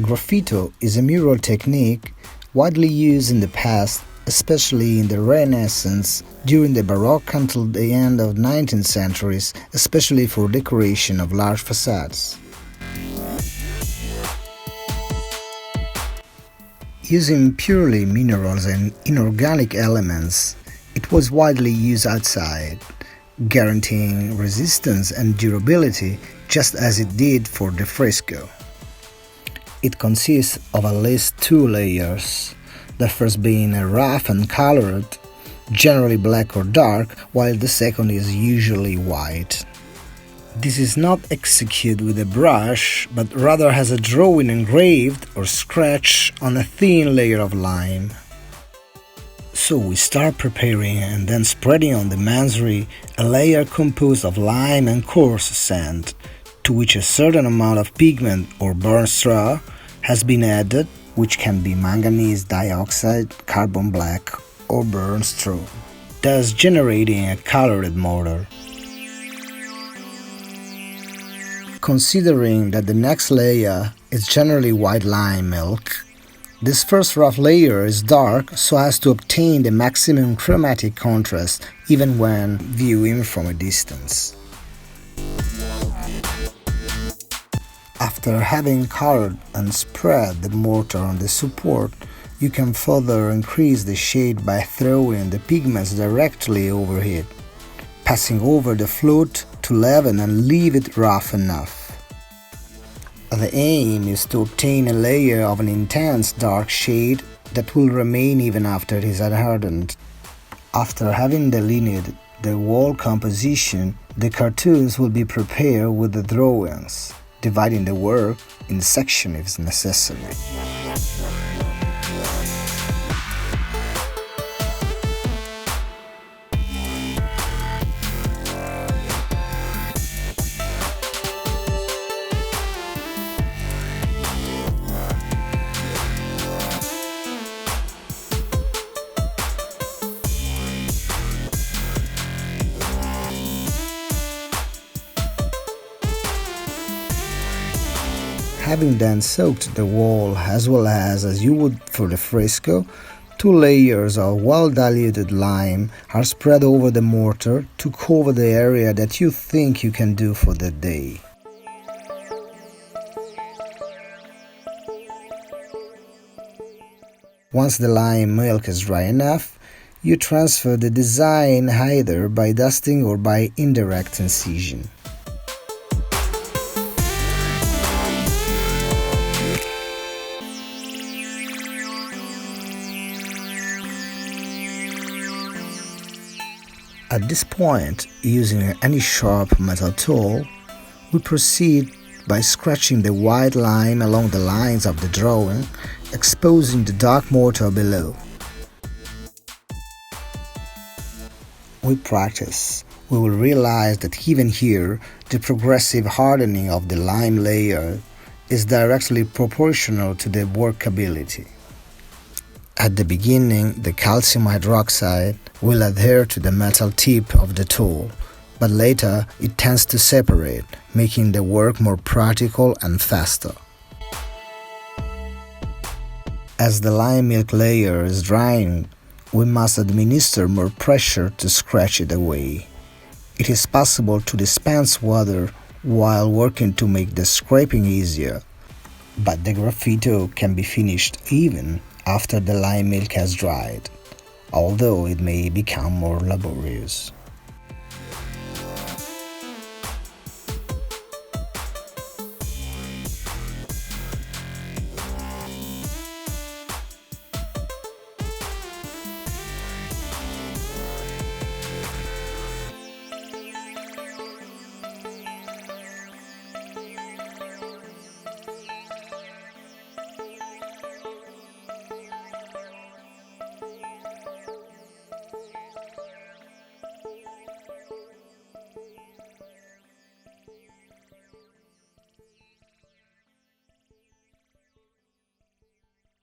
Graffito is a mural technique widely used in the past, especially in the Renaissance, during the Baroque until the end of 19th centuries, especially for decoration of large facades. Using purely minerals and inorganic elements, it was widely used outside, guaranteeing resistance and durability just as it did for the fresco. It consists of at least two layers, the first being a rough and colored, generally black or dark, while the second is usually white. This is not executed with a brush, but rather has a drawing engraved or scratched on a thin layer of lime. So we start preparing and then spreading on the masonry a layer composed of lime and coarse sand, to which a certain amount of pigment or burnt straw has been added, which can be manganese dioxide, carbon black, or burnt straw, thus generating a colored mortar. Considering that the next layer is generally white lime milk, this first rough layer is dark so as to obtain the maximum chromatic contrast even when viewing from a distance. After having colored and spread the mortar on the support, you can further increase the shade by throwing the pigments directly over it, passing over the float to leaven and leave it rough enough. The aim is to obtain a layer of an intense dark shade that will remain even after it is hardened. After having delineated the wall composition, the cartoons will be prepared with the drawings, dividing the work in sections if necessary. Having then soaked the wall as well as you would for the fresco, 2 layers of well-diluted lime are spread over the mortar to cover the area that you think you can do for the day. Once the lime milk is dry enough, you transfer the design either by dusting or by indirect incision. At this point, using any sharp metal tool, we proceed by scratching the white lime along the lines of the drawing, exposing the dark mortar below. With practice, we will realize that even here, the progressive hardening of the lime layer is directly proportional to the workability. At the beginning, the calcium hydroxide will adhere to the metal tip of the tool, but later it tends to separate, making the work more practical and faster. As the lime milk layer is drying, we must administer more pressure to scratch it away. It is possible to dispense water while working to make the scraping easier, but the graffito can be finished even after the lime milk has dried, although it may become more laborious.